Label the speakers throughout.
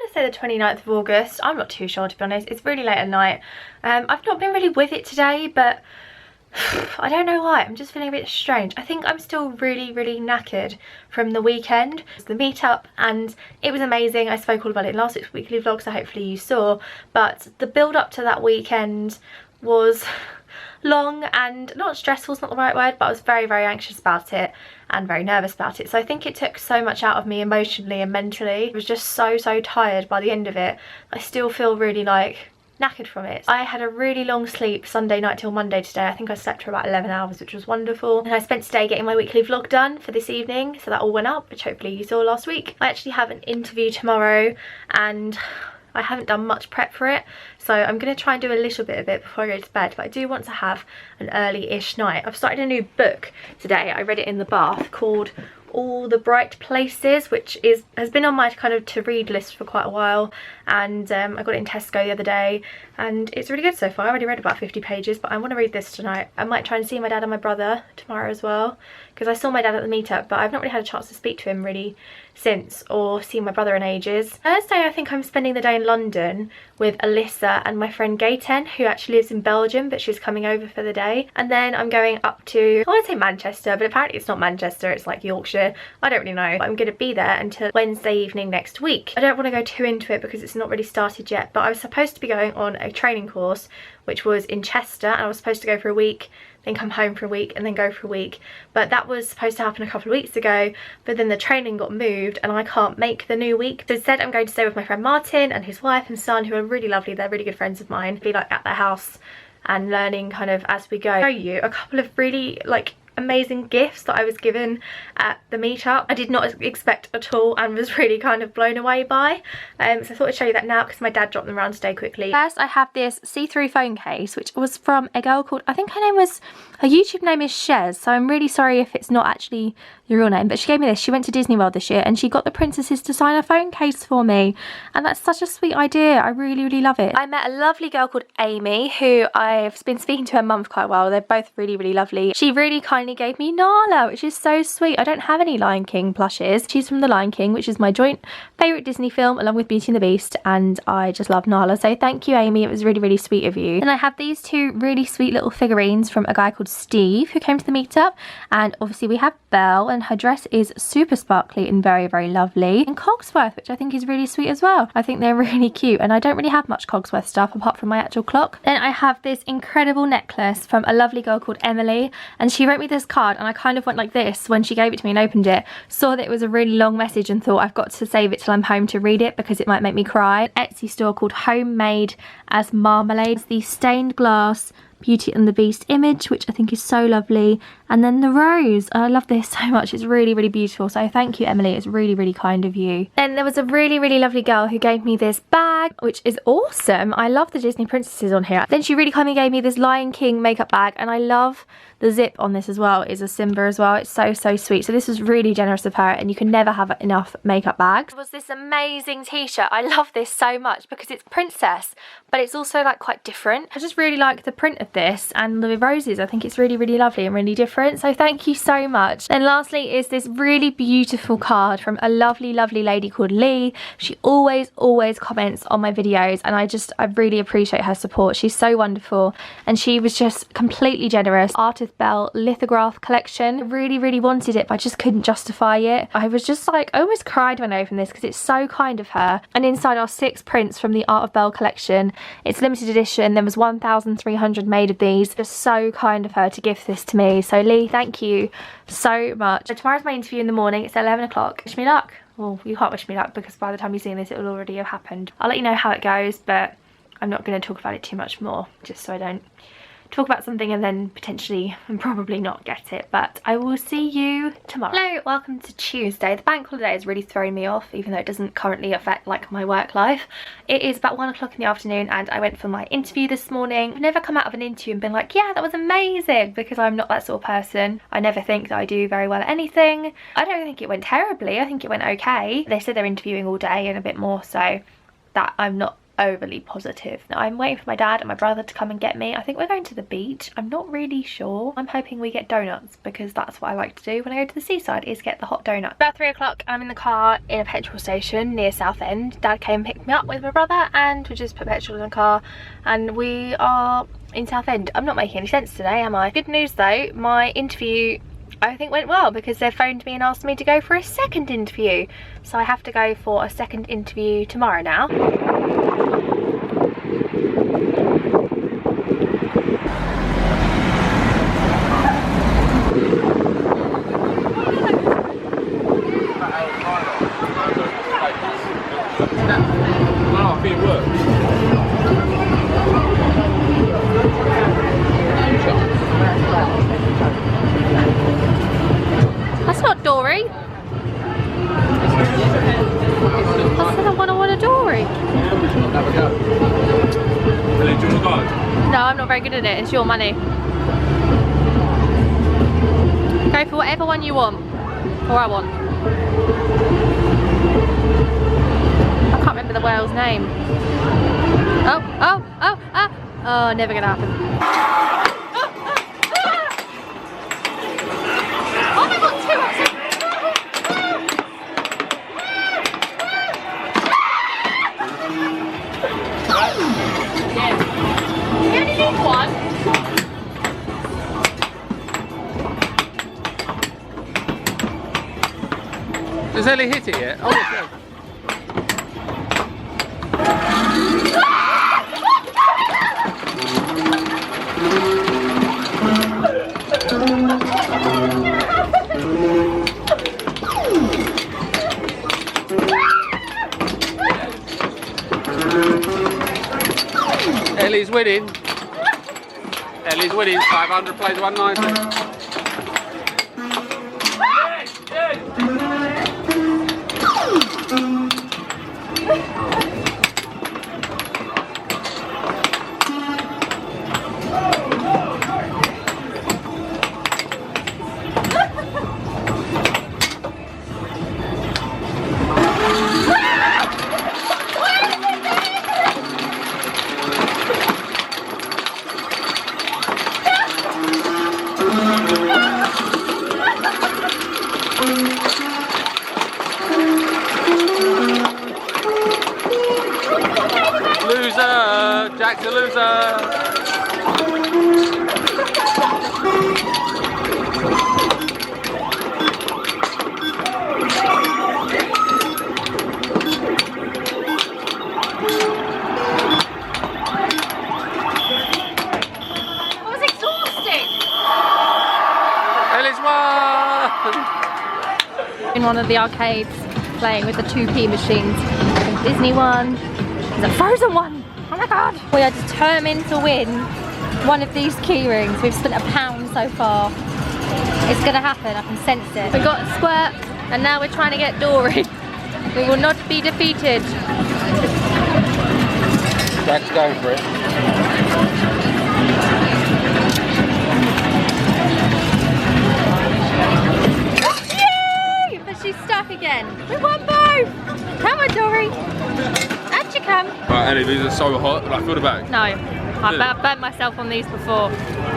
Speaker 1: to say the 29th of August. I'm not too sure, to be honest. It's really late at night. I've not been really with it today, but I don't know why. I'm just feeling a bit strange. I think I'm still really knackered from the weekend. It was the meetup and it was amazing. I spoke all about it in last week's weekly vlog, so hopefully you saw. But the build up to that weekend was long and not stressful, is not the right word, but I was very anxious about it and very nervous about it. So I think it took so much out of me emotionally and mentally. I was just so tired by the end of it. I still feel really like knackered from it. I had a really long sleep Sunday night till Monday today. I think I slept for about 11 hours, which was wonderful. And I spent today getting my weekly vlog done for this evening, so that all went up, which hopefully you saw last week. I actually have an interview tomorrow and I haven't done much prep for it, so I'm going to try and do a little bit of it before I go to bed, but I do want to have an early-ish night. I've started a new book today. I read it in the bath, called All the Bright Places, which has been on my kind of to read list for quite a while, and I got it in Tesco the other day and it's really good so far. I already read about 50 pages, but I want to read this tonight. I might try and see my dad and my brother tomorrow as well, because I saw my dad at the meetup, but I've not really had a chance to speak to him really since, or see my brother in ages. Thursday I think I'm spending the day in London with Alyssa and my friend Gayten, who actually lives in Belgium, but she's coming over for the day. And then I'm going up to, I want to say Manchester, but apparently it's not Manchester, it's like Yorkshire. I don't really know, but I'm going to be there until Wednesday evening next week. I don't want to go too into it because it's not really started yet, but I was supposed to be going on a training course which was in Chester, and I was supposed to go for a week, then come home for a week and then go for a week, but that was supposed to happen a couple of weeks ago, but then the training got moved and I can't make the new week. So instead I'm going to stay with my friend Martin and his wife and son, who are really lovely. They're really good friends of mine. Be like at their house and learning kind of as we go. Show you a couple of really like amazing gifts that I was given at the meetup. I did not expect at all and was really kind of blown away by. So I thought I'd show you that now because my dad dropped them around today quickly. First I have this see-through phone case, which was from a girl called, I think her YouTube name is Shez, so I'm really sorry if it's not actually the real name, but she gave me this. She went to Disney World this year and she got the princesses to sign a phone case for me, and that's such a sweet idea. I really love it. I met a lovely girl called Amy, who I've been speaking to her mum for quite a while. They're both really lovely. She really kindly gave me Nala, which is so sweet. I don't have any Lion King plushes. She's from The Lion King, which is my joint favourite Disney film along with Beauty and the Beast, and I just love Nala, so thank you Amy, it was really sweet of you. And I have these two really sweet little figurines from a guy called Steve who came to the meetup, and obviously we have Belle, and her dress is super sparkly and very lovely, and Cogsworth, which I think is really sweet as well. I think they're really cute, and I don't really have much Cogsworth stuff apart from my actual clock. Then I have this incredible necklace from a lovely girl called Emily, and she wrote me this card and I kind of went like this when she gave it to me and opened it, saw that it was a really long message and thought I've got to save it till I'm home to read it because it might make me cry. Etsy store called Homemade as Marmalade. It's the stained glass Beauty and the Beast image, which I think is so lovely, and then the rose. I love this so much. It's really beautiful, so thank you Emily, it's really kind of you. Then there was a really lovely girl who gave me this bag, which is awesome. I love the Disney princesses on here. Then she really kindly gave me this Lion King makeup bag, and I love the zip on this as well. It is a Simba as well. It's so sweet. So this was really generous of her, and you can never have enough makeup bags. There was this amazing t-shirt. I love this so much because it's princess, but it's also like quite different. I just really like the print of this and the roses. I think it's really lovely and really different, so thank you so much. And lastly is this really beautiful card from a lovely lady called Lee. She always comments on my videos, and I really appreciate her support. She's so wonderful, and she was just completely generous. Artist Bell lithograph collection. I really wanted it, but I just couldn't justify it. I was just like, I almost cried when I opened this because it's so kind of her. And inside are 6 prints from the Art of Belle collection. It's limited edition. There was 1,300 made of these. Just so kind of her to give this to me. So Lee, thank you so much. So tomorrow's my interview in the morning. It's 11 o'clock. Wish me luck. Well, you can't wish me luck because by the time you're seeing this, it will already have happened. I'll let you know how it goes, but I'm not going to talk about it too much more, just so I don't talk about something and then potentially and probably not get it. But I will see you tomorrow. Hello, welcome to Tuesday. The bank holiday is really throwing me off, even though it doesn't currently affect like my work life. It is about 1 o'clock in the afternoon and I went for my interview this morning. I've never come out of an interview and been like, yeah, that was amazing, because I'm not that sort of person. I never think that I do very well at anything. I don't think it went terribly. I think it went okay. They said they're interviewing all day and a bit more, so that I'm not overly positive. Now, I'm waiting for my dad and my brother to come and get me. I think we're going to the beach. I'm not really sure. I'm hoping we get donuts because that's what I like to do when I go to the seaside, is get the hot donut. About 3 o'clock, I'm in the car in a petrol station near Southend. Dad came and picked me up with my brother and we just put petrol in the car and we are in Southend. I'm not making any sense today, am I? Good news though, my interview I think went well because they phoned me and asked me to go for a second interview. So I have to go for a second interview tomorrow now.
Speaker 2: I think it works.
Speaker 1: That's not Dory. I said I want a Dory.
Speaker 2: Have a go. Ellie, do you want to go?
Speaker 1: No, I'm not very good at it. It's your money. Go for whatever one you want. Or I want. I can't remember the whale's name. Oh, never gonna happen. Oh my god, 2 hours. You only need one.
Speaker 2: Has Ellie hit it yet? Oh, yeah. Ellie's winning. Ellie's winning. 500 plays 190. Loser! Jack's a loser!
Speaker 1: In one of the arcades playing with the 2p machines. There's a Disney one, there's a Frozen one. Oh my god! We are determined to win one of these key rings. We've spent £1 so far. It's gonna happen, I can sense it. We got Squirt and now we're trying to get Dory. We will not be defeated.
Speaker 2: Jack's going for it.
Speaker 1: She's stuck again. We won both! Come on, Dory. Out you come.
Speaker 2: Right, Ellie, these are so hot. I feel the bag.
Speaker 1: No, I've burnt myself on these before.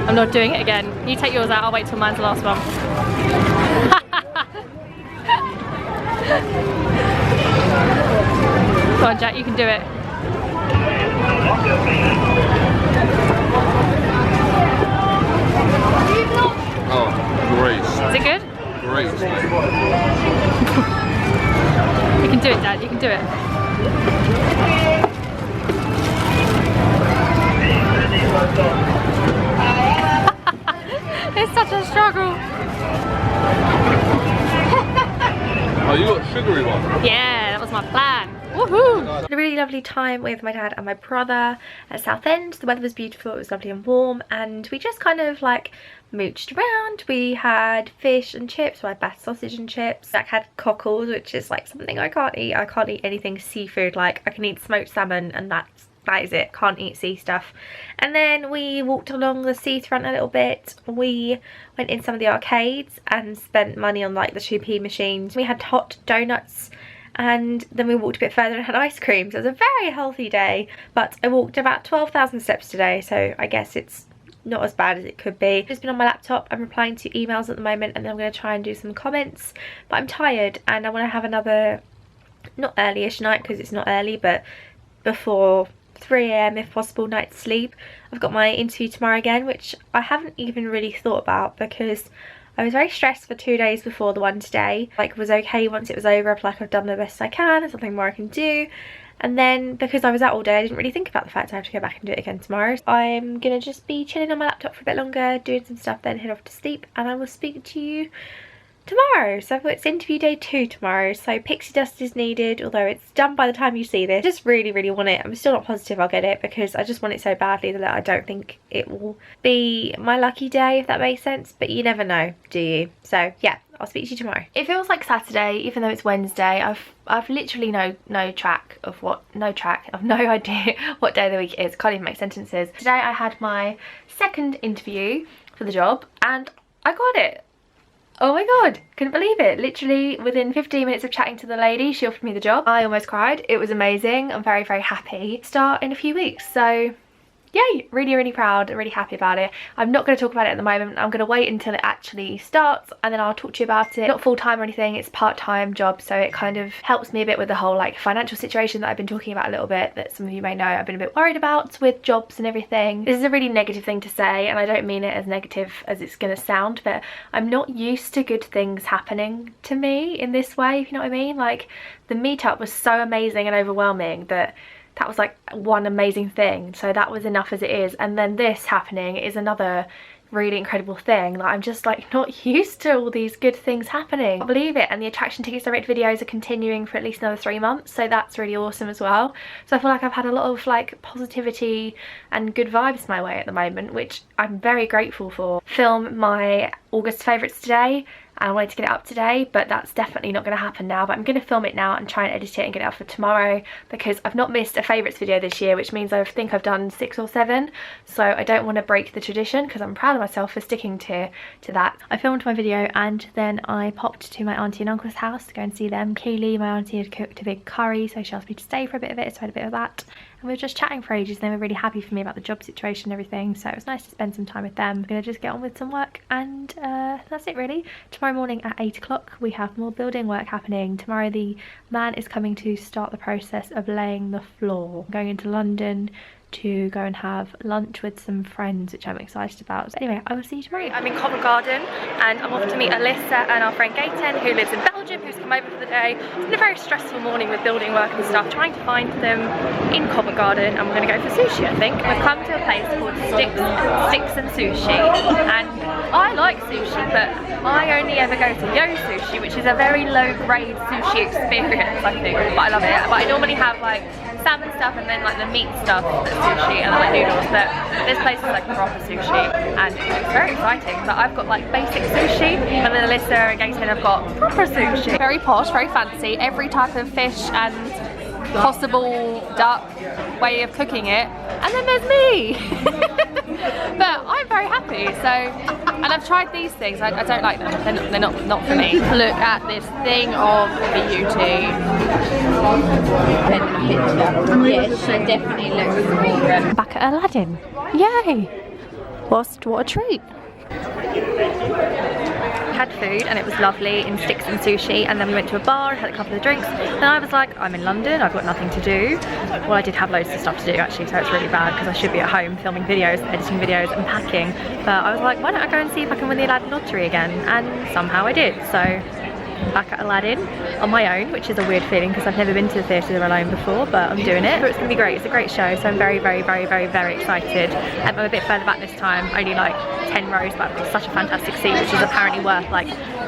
Speaker 1: I'm not doing it again. You take yours out, I'll wait till mine's the last one. Come on, Jack, you can do it.
Speaker 2: Oh, great.
Speaker 1: Is it good?
Speaker 2: Great.
Speaker 1: You can do it, Dad, you can do it. It's such a struggle.
Speaker 2: Oh, you got a sugary one?
Speaker 1: Yeah, that was my plan. Woohoo! Had a really lovely time with my dad and my brother at Southend. The weather was beautiful, it was lovely and warm, and we just kind of like mooched around. We had fish and chips, we had Bath sausage and chips. Jack had cockles, which is like something I can't eat. I can't eat anything seafood. Like I can eat smoked salmon and that is it. Can't eat sea stuff. And then we walked along the seafront a little bit. We went in some of the arcades and spent money on like the 2p machines. We had hot donuts and then we walked a bit further and had ice cream. So it was a very healthy day, but I walked about 12,000 steps today, so I guess it's not as bad as it could be. I've just been on my laptop. I'm replying to emails at the moment, and then I'm going to try and do some comments, but I'm tired and I want to have another, not early-ish night because it's not early, but before 3 AM if possible, night's sleep. I've got my interview tomorrow again, which I haven't even really thought about because I was very stressed for 2 days before the one today. Like, was okay once it was over. I feel like I've done the best I can, there's nothing more I can do. And then because I was out all day, I didn't really think about the fact I have to go back and do it again tomorrow. I'm gonna just be chilling on my laptop for a bit longer, doing some stuff, then head off to sleep, and I will speak to you tomorrow. So it's interview day 2 tomorrow, so pixie dust is needed, although it's done by the time you see this. I just really want it. I'm still not positive I'll get it because I just want it so badly that I don't think it will be my lucky day, if that makes sense, but you never know, do you? So yeah, I'll speak to you tomorrow. It feels like Saturday even though it's Wednesday. I've literally no idea what day of the week it is. Can't even make sentences. Today I had my second interview for the job and I got it. Oh my god, couldn't believe it. Literally within 15 minutes of chatting to the lady, she offered me the job. I almost cried. It was amazing. I'm very happy. Start in a few weeks, so yay, really proud, really happy about it. I'm not going to talk about it at the moment. I'm going to wait until it actually starts and then I'll talk to you about it. Not full-time or anything, it's part-time job, so it kind of helps me a bit with the whole like financial situation that I've been talking about a little bit, that some of you may know I've been a bit worried about with jobs and everything. This is a really negative thing to say and I don't mean it as negative as it's going to sound, but I'm not used to good things happening to me in this way, if you know what I mean. Like, the meetup was so amazing and overwhelming that was like one amazing thing, so that was enough as it is, and then this happening is another really incredible thing. Like, I'm just like not used to all these good things happening. I can't believe it. And the attraction tickets direct videos are continuing for at least another 3 months, so that's really awesome as well. So I feel like I've had a lot of like positivity and good vibes my way at the moment, which I'm very grateful for. Film my August favourites today. I wanted to get it up today, but that's definitely not going to happen now. But I'm going to film it now and try and edit it and get it up for tomorrow, because I've not missed a favourites video this year, which means I think I've done 6 or 7. So I don't want to break the tradition, because I'm proud of myself for sticking to that. I filmed my video and then I popped to my auntie and uncle's house to go and see them. Kaylee, my auntie, had cooked a big curry, so she asked me to stay for a bit of it, so I had a bit of that. And we were just chatting for ages and they were really happy for me about the job situation and everything, so it was nice to spend some time with them. I'm going to just get on with some work and that's it really. Tomorrow morning at 8 o'clock we have more building work happening. Tomorrow the man is coming to start the process of laying the floor. I'm going into London to go and have lunch with some friends, which I'm excited about. So anyway, I will see you tomorrow. I'm in Covent Garden and I'm off to meet Alyssa and our friend Gaten, who lives in Belgium, who's come over for the day. It's been a very stressful morning with building work and stuff, trying to find them in Covent Garden, and we're going to go for sushi, I think. We've come to a place called Sticks and Sushi, and I like sushi, but I only ever go to Yo Sushi, which is a very low grade sushi experience, I think, but I love it. But I normally have like salmon stuff and then like the meat stuff that's sushi and then like noodles, but this place is like proper sushi and it's very exciting. But I've got like basic sushi and then Alyssa and Gaten have got proper sushi. Very posh, very fancy, every type of fish and possible duck way of cooking it, and then there's me. But I'm very happy, so, and I've tried these things. I don't like them, they're not for me. Look at this thing of beauty. Yes, she definitely looks more back at Aladdin. Yay! What a treat. We had food and it was lovely in Sticks and Sushi, and then we went to a bar and had a couple of drinks. Then I was like, I'm in London, I've got nothing to do. Well, I did have loads of stuff to do actually, so it's really bad because I should be at home filming videos, editing videos and packing. But I was like, why don't I go and see if I can win the Aladdin Lottery again? And somehow I did. So back at Aladdin on my own, which is a weird feeling because I've never been to the theatre alone before, but I'm doing it. But it's going to be great. It's a great show, so I'm very excited. I'm a bit further back this time, only like 10 rows, but I've got such a fantastic seat, which is apparently worth like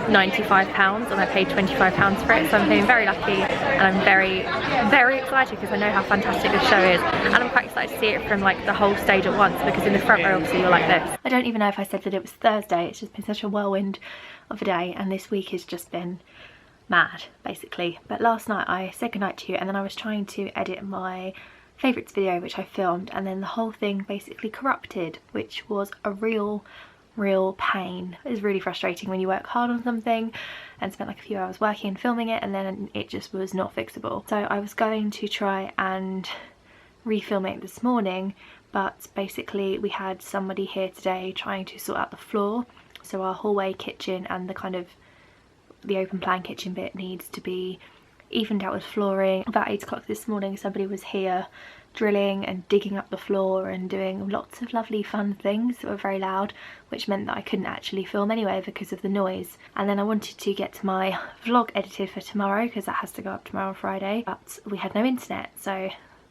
Speaker 1: £95, and I paid £25 for it, so I'm feeling very lucky, and I'm very excited because I know how fantastic this show is, and I'm quite excited to see it from like the whole stage at once, because in the front row obviously you're like this. I don't even know if I said that it was Thursday. It's just been such a whirlwind of a day, and this week has just been mad basically. But last night I said goodnight to you, and then I was trying to edit my favourites video which I filmed, and then the whole thing basically corrupted, which was a real real pain. It's really frustrating when you work hard on something and spent like a few hours working and filming it, and then it just was not fixable. So I was going to try and refilm it this morning, but basically we had somebody here today trying to sort out the floor. So our hallway kitchen and the kind of the open plan kitchen bit needs to be evened out with flooring. About 8 o'clock this morning somebody was here drilling and digging up the floor and doing lots of lovely fun things that were very loud, which meant that I couldn't actually film anyway because of the noise. And then I wanted to get my vlog edited for tomorrow because that has to go up tomorrow on Friday, but we had no internet, so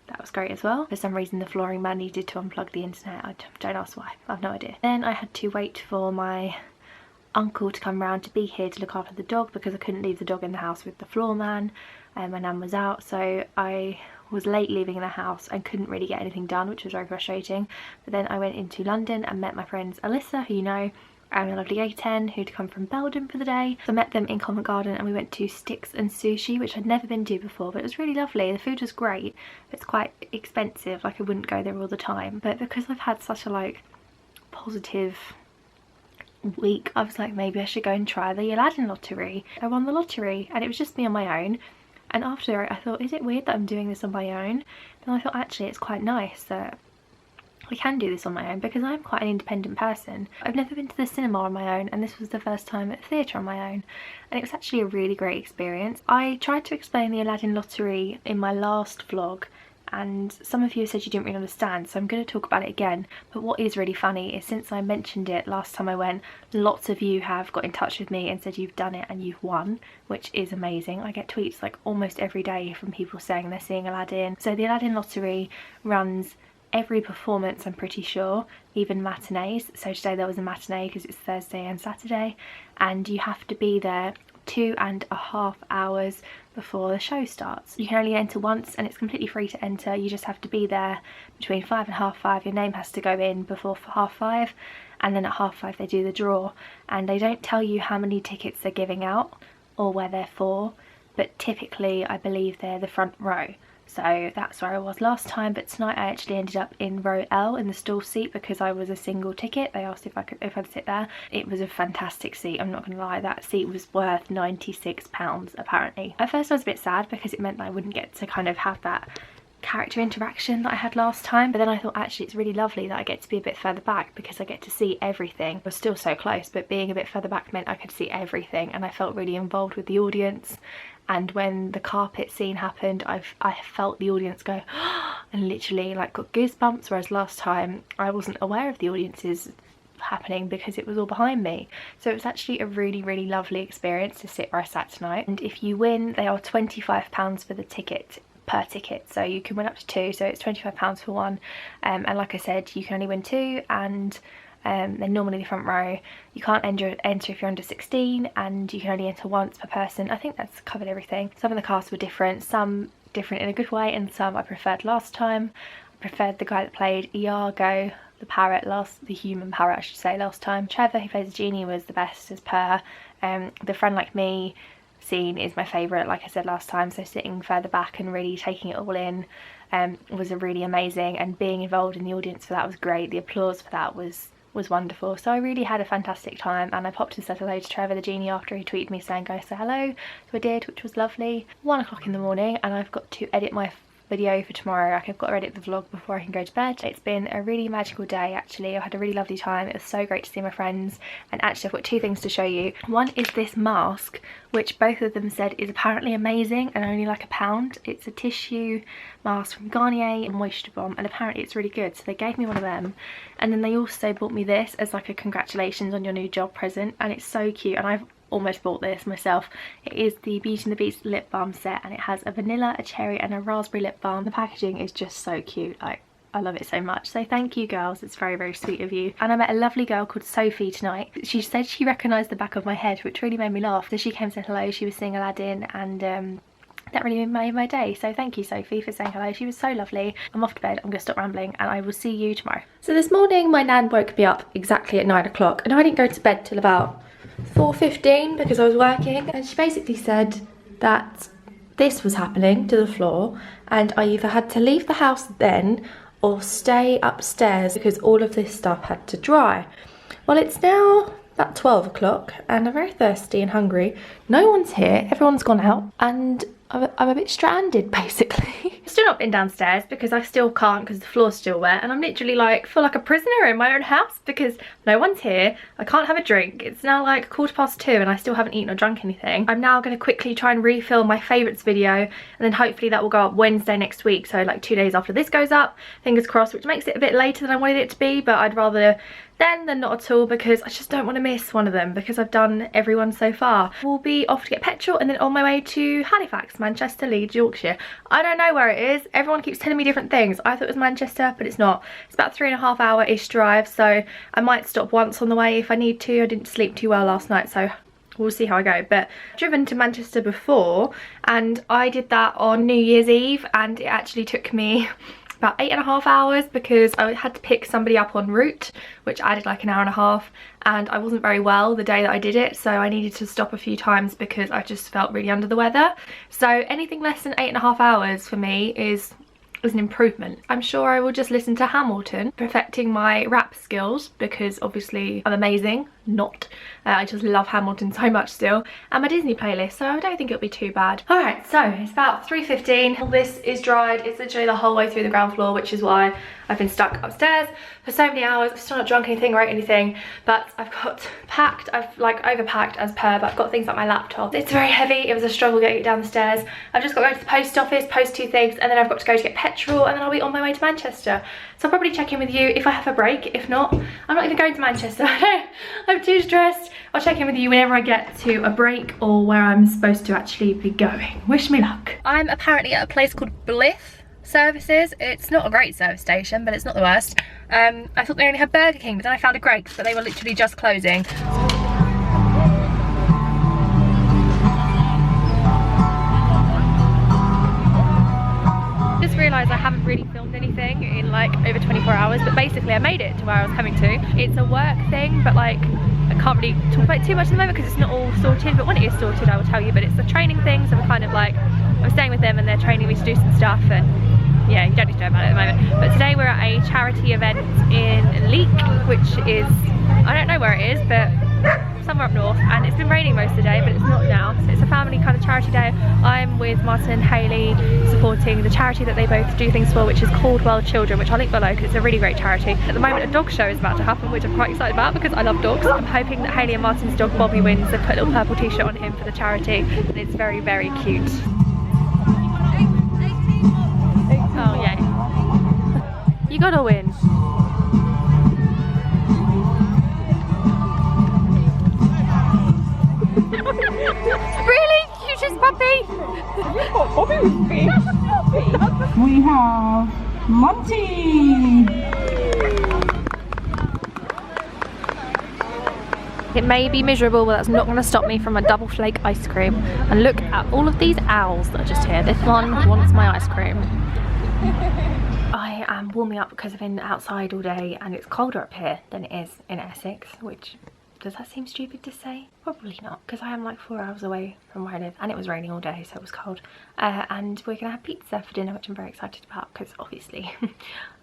Speaker 1: that was great as well. For some reason the flooring man needed to unplug the internet. I don't ask why, I have no idea. Then I had to wait for my uncle to come round to be here to look after the dog because I couldn't leave the dog in the house with the floor man, and my nan was out, so I was late leaving the house and couldn't really get anything done, which was very frustrating. But then I went into London and met my friends Alyssa, who you know, and a lovely A10 who'd come from Belgium for the day. So I met them in Covent Garden and we went to Sticks and Sushi, which I'd never been to before, but it was really lovely. The food was great. It's quite expensive, like I wouldn't go there all the time, but because I've had such a like positive week, I was like, maybe I should go and try the Aladdin Lottery. I won the lottery and it was just me on my own, and after I thought, is it weird that I'm doing this on my own? Then I thought actually it's quite nice that I can do this on my own because I'm quite an independent person. I've never been to the cinema on my own, and this was the first time at theatre on my own, and it was actually a really great experience. I tried to explain the Aladdin Lottery in my last vlog and some of you said you didn't really understand, so I'm going to talk about it again. But what is really funny is since I mentioned it last time I went, lots of you have got in touch with me and said you've done it and you've won, which is amazing. I get tweets like almost every day from people saying they're seeing Aladdin. So the Aladdin Lottery runs every performance, I'm pretty sure, even matinees. So today there was a matinee because it's Thursday and Saturday, and you have to be there 2.5 hours before the show starts. You can only enter once and it's completely free to enter. You just have to be there between 5 and 5:30. Your name has to go in before 5:30, and then at 5:30 they do the draw, and they don't tell you how many tickets they're giving out or where they're for, but typically I believe they're the front row. So that's where I was last time, but tonight I actually ended up in row L in the stall seat because I was a single ticket. They asked if I'd sit there. It was a fantastic seat, I'm not gonna lie. That seat was worth £96 apparently. At first I was a bit sad because it meant that I wouldn't get to kind of have that character interaction that I had last time, but then I thought actually it's really lovely that I get to be a bit further back because I get to see everything. I was still so close, but being a bit further back meant I could see everything, and I felt really involved with the audience. And when the carpet scene happened, I felt the audience go and literally like got goosebumps, whereas last time I wasn't aware of the audiences happening because it was all behind me. So it was actually a really, really lovely experience to sit where I sat tonight. And if you win, they are £25 for the ticket, per ticket, so you can win up to 2, so it's £25 for one, and like I said, you can only win 2, and they're normally the front row. You can't enter if you're under 16, and you can only enter once per person. I think that's covered everything. Some of the casts were different, some different in a good way, and some I preferred last time. I preferred the guy that played Iago, the parrot, the human parrot I should say, last time. Trevor, who plays the genie, was the best as per. The Friend Like Me scene is my favourite, like I said last time, so sitting further back and really taking it all in was really amazing, and being involved in the audience for that was great. The applause for that was wonderful. So I really had a fantastic time, and I popped and said hello to Trevor the genie after he tweeted me saying go say hello, so I did, which was lovely. 1 o'clock in the morning and I've got to edit my video for tomorrow. I've got to edit the vlog before I can go to bed. It's been a really magical day actually. I had a really lovely time. It was so great to see my friends, and actually I've got 2 things to show you. One is this mask, which both of them said is apparently amazing and only like £1. It's a tissue mask from Garnier and Moisture Bomb, and apparently it's really good, so they gave me one of them. And then they also bought me this as like a congratulations on your new job present, and it's so cute, and I've almost bought this myself. It is the Beauty and the Beast lip balm set, and it has a vanilla, a cherry and a raspberry lip balm. The packaging is just so cute. I love it so much, so thank you girls, it's very, very sweet of you. And I met a lovely girl called Sophie tonight. She said she recognised the back of my head, which really made me laugh. So she came and said hello, she was seeing Aladdin, and that really made my day. So thank you Sophie for saying hello, she was so lovely. I'm off to bed, I'm gonna stop rambling, and I will see you tomorrow. So this morning my nan woke me up exactly at 9 o'clock, and I didn't go to bed till about 4:15 because I was working, and she basically said that this was happening to the floor and I either had to leave the house then or stay upstairs because all of this stuff had to dry. Well, it's now about 12 o'clock and I'm very thirsty and hungry. No one's here, everyone's gone out, and I'm a bit stranded basically. I've still not been downstairs because I still can't because the floor's still wet, and I'm literally like, feel like a prisoner in my own house because no one's here. I can't have a drink. It's now like 2:15 and I still haven't eaten or drunk anything. I'm now going to quickly try and refill my favourites video, and then hopefully that will go up Wednesday next week, so like 2 days after this goes up, fingers crossed, which makes it a bit later than I wanted it to be, but I'd rather then than not at all because I just don't want to miss one of them because I've done everyone so far. We'll be off to get petrol and then on my way to Halifax, Manchester, Leeds, Yorkshire. I don't know where it is. Everyone keeps telling me different things. I thought it was Manchester, but it's not. It's about 3.5 hour-ish drive, so I might stop once on the way if I need to. I didn't sleep too well last night, so we'll see how I go. But I've driven to Manchester before and I did that on New Year's Eve, and it actually took me about 8.5 hours because I had to pick somebody up en route, which added like 1.5 hours, and I wasn't very well the day that I did it, so I needed to stop a few times because I just felt really under the weather. So anything less than 8.5 hours for me is an improvement. I'm sure I will just listen to Hamilton, perfecting my rap skills because obviously I'm amazing. Not. I just love Hamilton so much still, and my Disney playlist, so I don't think it'll be too bad. Alright, so it's about 3:15. All this is dried. It's literally the whole way through the ground floor, which is why I've been stuck upstairs for so many hours. I've still not drunk anything or ate anything, but I've got packed. I've like overpacked as per, but I've got things like my laptop. It's very heavy. It was a struggle getting it down the stairs. I've just got to go to the post office, post 2 things, and then I've got to go to get petrol, and then I'll be on my way to Manchester. So I'll probably check in with you if I have a break. If not, I'm not even going to Manchester. I'm too stressed. I'll check in with you whenever I get to a break or where I'm supposed to actually be going. Wish me luck. I'm apparently at a place called Blyth Services. It's not a great service station, but it's not the worst. I thought they only had Burger King, but then I found a Greggs, but they were literally just closing. Just realised I haven't really filmed anything in like over 24 hours, but basically I made it to where I was coming to. It's a work thing, but like I can't really talk about it too much at the moment because it's not all sorted, but when it is sorted I will tell you. But it's a training thing, so we're kind of like, I'm staying with them and they're training me to do some stuff, and yeah, you don't need to know about it at the moment. But today we're at a charity event in Leek, which is, I don't know where it is, but somewhere up north, and it's been raining most of the day, but it's not now. So it's a family kind of charity day. I'm with Martin and Hayley supporting the charity that they both do things for, which is called World Children, which I'll link below because it's a really great charity. At the moment a dog show is about to happen, which I'm quite excited about because I love dogs. I'm hoping that Hayley and Martin's dog Bobby wins. They've put a little purple t-shirt on him for the charity, and it's very, very cute. Oh yeah. You gotta win. Really? You just puppy?
Speaker 3: Bobby with me. We have Monty.
Speaker 1: It may be miserable, but that's not going to stop me from a double flake ice cream. And look at all of these owls that are just here. This one wants my ice cream. I am warming up because I've been outside all day and it's colder up here than it is in Essex, which, does that seem stupid to say? Probably not, because I am like 4 hours away from where I live, and it was raining all day, so it was cold. And we're gonna have pizza for dinner, which I'm very excited about because obviously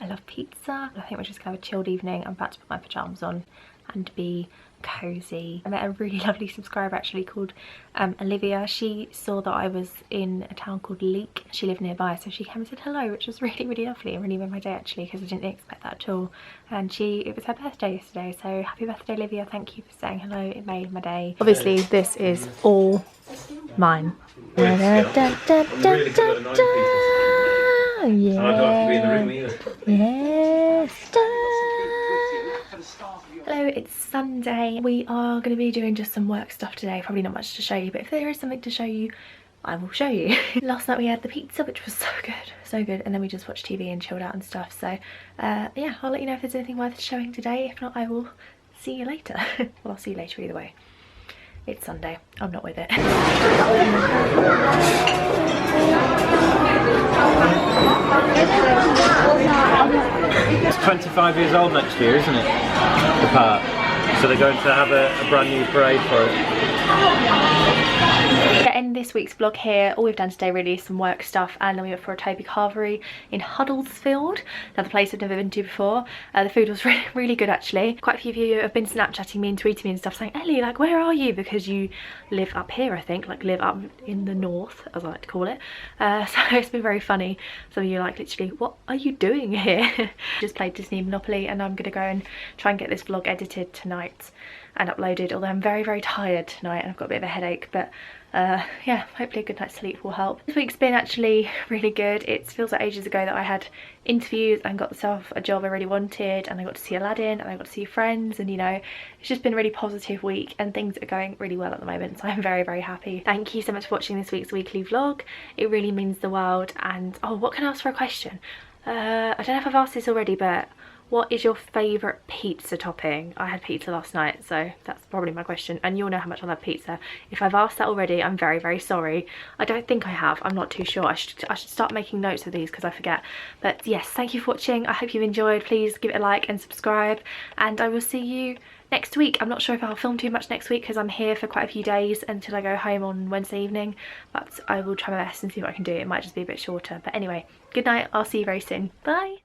Speaker 1: I love pizza. I think we're just gonna have a chilled evening. I'm about to put my pajamas on and be cozy. I met a really lovely subscriber actually called Olivia. She saw that I was in a town called Leek. She lived nearby, so she came and said hello, which was really, really lovely and really made my day actually, because I didn't expect that at all. And it was her birthday yesterday, so happy birthday Olivia. Thank you for saying hello, it made my day. Obviously this is all mine. Yeah. Yes. Hello, it's Sunday. We are going to be doing just some work stuff today. Probably not much to show you, but if there is something to show you, I will show you. Last night we had the pizza, which was so good, and then we just watched TV and chilled out and stuff. So yeah, I'll let you know if there's anything worth showing today. If not, I will see you later. Well, I'll see you later either way. It's Sunday. I'm not with it.
Speaker 4: It's 25 years old next year, isn't it? The park. So they're going to have a brand new parade for it.
Speaker 1: To end this week's vlog here, all we've done today really is some work stuff, and then we went for a Toby carvery in Huddlesfield, another place I've never been to before. The food was really, really good actually. Quite a few of you have been Snapchatting me and tweeting me and stuff saying, Ellie, like, where are you? Because you live up here, I think, like live up in the north, as I like to call it. So it's been very funny. Some of you are like, literally, what are you doing here? Just played Disney Monopoly, and I'm gonna go and try and get this vlog edited tonight and uploaded, although I'm very, very tired tonight and I've got a bit of a headache, but yeah, hopefully a good night's sleep will help. This week's been actually really good. It feels like ages ago that I had interviews and got myself a job I really wanted, and I got to see Aladdin and I got to see friends, and you know, it's just been a really positive week and things are going really well at the moment, so I'm very, very happy. Thank you so much for watching this week's weekly vlog. It really means the world. And oh, what can I ask for a question? I don't know if I've asked this already, but what is your favourite pizza topping? I had pizza last night, so that's probably my question, and you'll know how much I love pizza. If I've asked that already, I'm very, very sorry. I don't think I have, I'm not too sure. I should start making notes of these because I forget. But yes, thank you for watching. I hope you've enjoyed. Please give it a like and subscribe, and I will see you next week. I'm not sure if I'll film too much next week because I'm here for quite a few days until I go home on Wednesday evening, but I will try my best and see what I can do. It might just be a bit shorter, but anyway, good night. I'll see you very soon. Bye.